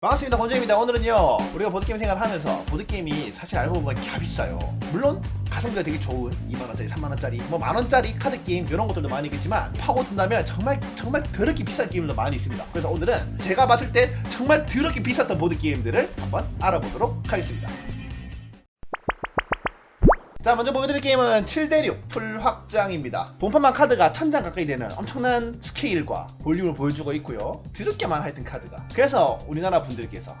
반갑습니다. 권재입니다. 오늘은요 우리가 보드게임 생활을 하면서 보드게임이 사실 알고 보면 갸비싸요. 물론 가성비가 되게 좋은 2만원짜리 3만원짜리 뭐 만원짜리 카드게임 이런 것들도 많이 있겠지만 파고든다면 정말 더럽게 비싼 게임도 많이 있습니다. 그래서 오늘은 제가 봤을 때 정말 더럽게 비쌌던 보드게임들을 한번 알아보도록 하겠습니다. 자, 먼저 보여드릴 게임은 7대6 풀확장입니다. 본판만 카드가 1000장 가까이 되는 엄청난 스케일과 볼륨을 보여주고 있고요. 드럽게만 하여튼 카드가. 그래서 우리나라 분들께서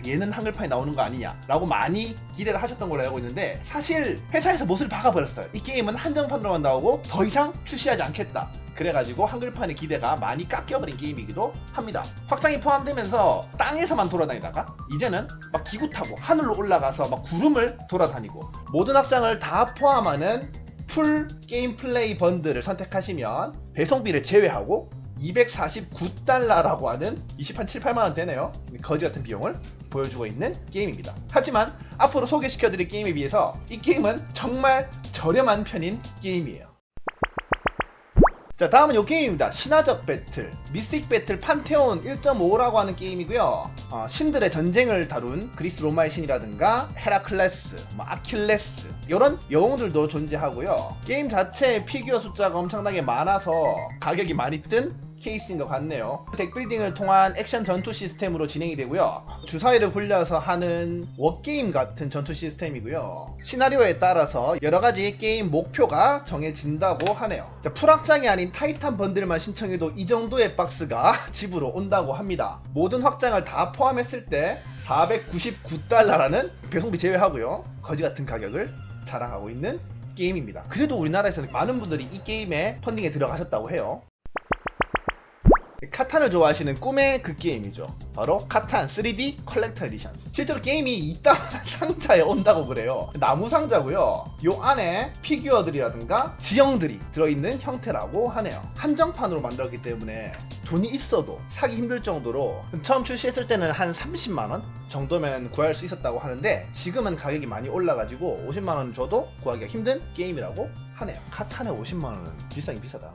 얘는 한글판이 나오는 거 아니냐 라고 많이 기대를 하셨던 걸로 알고 있는데, 사실 회사에서 못을 박아버렸어요. 이 게임은 한정판으로만 나오고 더 이상 출시하지 않겠다. 그래가지고 한글판의 기대가 많이 깎여버린 게임이기도 합니다. 확장이 포함되면서 땅에서만 돌아다니다가 이제는 막 기구 타고 하늘로 올라가서 막 구름을 돌아다니고, 모든 확장을 다 포함하는 풀 게임 플레이 번들을 선택하시면 배송비를 제외하고 249달러라고 하는 20한 7, 8만원 되네요. 거지 같은 비용을 보여주고 있는 게임입니다. 하지만 앞으로 소개시켜드릴 게임에 비해서 이 게임은 정말 저렴한 편인 게임이에요. 자, 다음은 이 게임입니다. 신화적 배틀, 미스틱 배틀 판테온 1.5라고 하는 게임이고요. 신들의 전쟁을 다룬 그리스 로마의 신이라든가 헤라클레스, 아킬레스 이런 영웅들도 존재하고요. 게임 자체의 피규어 숫자가 엄청나게 많아서 가격이 많이 뜬 케이스인 것 같네요. 덱빌딩을 통한 액션 전투 시스템으로 진행이 되고요. 주사위를 굴려서 하는 워게임 같은 전투 시스템이고요. 시나리오에 따라서 여러가지 게임 목표가 정해진다고 하네요. 자, 풀확장이 아닌 타이탄 번들만 신청해도 이 정도의 박스가 집으로 온다고 합니다. 모든 확장을 다 포함했을 때 499달러라는 배송비 제외하고요. 거지 같은 가격을 자랑하고 있는 게임입니다. 그래도 우리나라에서는 많은 분들이 이 게임에 펀딩에 들어가셨다고 해요. 카탄을 좋아하시는 꿈의 그 게임이죠. 바로 카탄 3D 컬렉터 에디션. 실제로 게임이 이따 상자에 온다고 그래요. 나무 상자고요. 요 안에 피규어들이라든가 지형들이 들어있는 형태라고 하네요. 한정판으로 만들었기 때문에 돈이 있어도 사기 힘들 정도로, 처음 출시했을 때는 한 30만원 정도면 구할 수 있었다고 하는데 지금은 가격이 많이 올라가지고 50만원 줘도 구하기가 힘든 게임이라고 하네요. 카탄에 50만원은 비싸긴 비싸다.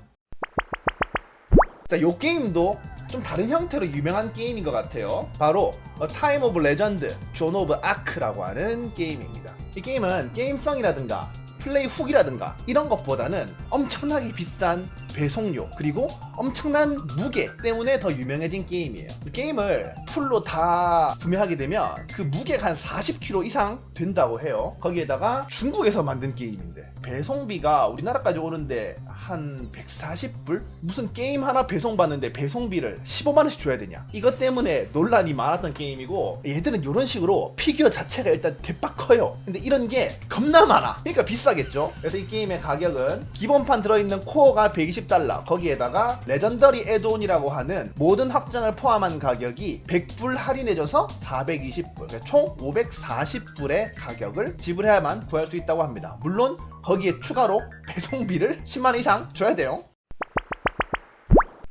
자, 요 게임도 좀 다른 형태로 유명한 게임인 것 같아요. 바로 타임 오브 레전드 존 오브 아크라고 하는 게임입니다. 이 게임은 게임성이라든가 플레이 훅이라든가 이런 것보다는 엄청나게 비싼 배송료 그리고 엄청난 무게 때문에 더 유명해진 게임이에요. 게임을 풀로 다 구매하게 되면 그 무게가 한 40kg 이상 된다고 해요. 거기에다가 중국에서 만든 게임인데 배송비가 우리나라까지 오는데 한 140불? 무슨 게임 하나 배송받는데 배송비를 15만원씩 줘야 되냐, 이것 때문에 논란이 많았던 게임이고, 얘들은 이런 식으로 피규어 자체가 일단 대박 커요. 근데 이런 게 겁나 많아. 그러니까 비싸겠죠. 그래서 이 게임의 가격은 기본판 들어있는 코어가 120달러, 거기에다가 레전더리 애드온이라고 하는 모든 확장을 포함한 가격이 100불 할인해줘서 420불, 그러니까 총 540불의 가격을 지불해야만 구할 수 있다고 합니다. 물론 거기에 추가로 배송비를 10만원 이상 줘야 돼요.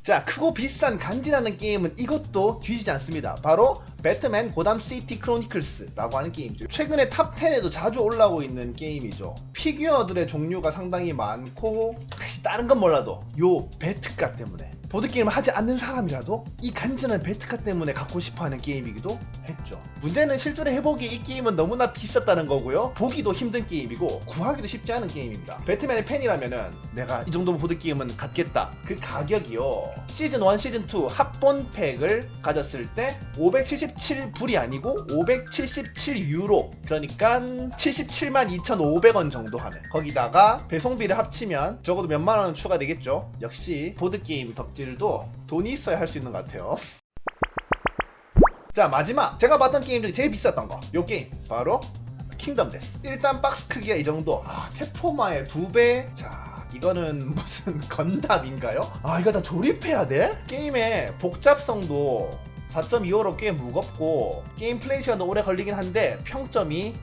자, 크고 비싼 간지나는 게임은 이것도 뒤지지 않습니다. 바로 배트맨 고담 시티 크로니클스라고 하는 게임이죠. 최근에 탑 10에도 자주 올라오고 있는 게임이죠. 피규어들의 종류가 상당히 많고, 사실 다른 건 몰라도 요 배트가 때문에 보드게임을 하지 않는 사람이라도 이 간지나는 배트카 때문에 갖고 싶어하는 게임이기도 했죠. 문제는 실제로 해보기에 이 게임은 너무나 비쌌다는 거고요. 보기도 힘든 게임이고 구하기도 쉽지 않은 게임입니다. 배트맨의 팬이라면은 내가 이 정도 보드게임은 갖겠다. 그 가격이요, 시즌 1, 시즌 2 합본 팩을 가졌을 때 577불이 아니고 577유로, 그러니까 772,500원 정도 하는, 거기다가 배송비를 합치면 적어도 몇만 원은 추가되겠죠. 역시 보드게임 덕질도 돈이 있어야 할 수 있는 것 같아요. 자, 마지막 제가 봤던 게임 중에 제일 비쌌던 거, 요 게임 바로 킹덤 데스. 일단 박스 크기가 이 정도. 테포마의 2배. 자, 이거는 무슨 건담인가요? 이거 다 조립해야 돼? 게임의 복잡성도 4.25로 꽤 무겁고 게임 플레이 시간도 오래 걸리긴 한데 평점이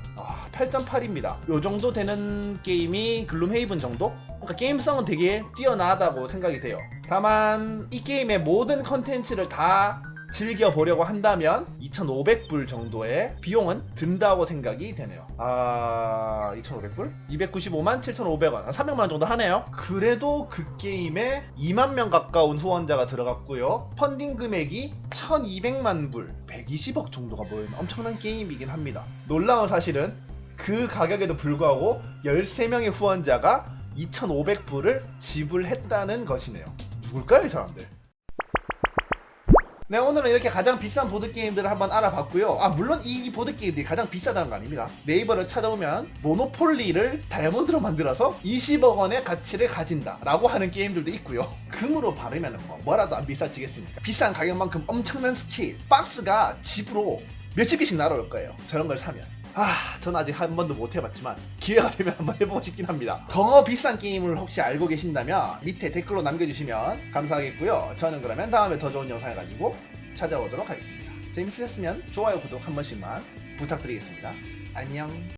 8.8입니다. 요 정도 되는 게임이 글룸헤이븐 정도? 그러니까 게임성은 되게 뛰어나다고 생각이 돼요. 다만 이 게임의 모든 컨텐츠를 다 즐겨보려고 한다면 2,500불 정도의 비용은 든다고 생각이 되네요. 2,500불? 295만 7,500원. 300만원 정도 하네요. 그래도 그 게임에 2만명 가까운 후원자가 들어갔고요. 펀딩 금액이 1,200만 불, 120억 정도가 모이는 엄청난 게임이긴 합니다. 놀라운 사실은 그 가격에도 불구하고 13명의 후원자가 2,500불을 지불했다는 것이네요. 누굴까요, 이 사람들? 네, 오늘은 이렇게 가장 비싼 보드게임들을 한번 알아봤고요. 물론 이 보드게임들이 가장 비싸다는 거 아닙니다. 네이버를 찾아오면 모노폴리를 다이아몬드로 만들어서 20억 원의 가치를 가진다 라고 하는 게임들도 있고요. 금으로 바르면 뭐라도 안 비싸지겠습니까? 비싼 가격만큼 엄청난 스케일, 박스가 집으로 몇십 개씩 날아올 거예요. 저런 걸 사면. 전 아직 한 번도 못 해봤지만 기회가 되면 한번 해보고 싶긴 합니다. 더 비싼 게임을 혹시 알고 계신다면 밑에 댓글로 남겨주시면 감사하겠고요. 저는 그러면 다음에 더 좋은 영상을 가지고 찾아오도록 하겠습니다. 재밌으셨으면 좋아요, 구독 한 번씩만 부탁드리겠습니다. 안녕.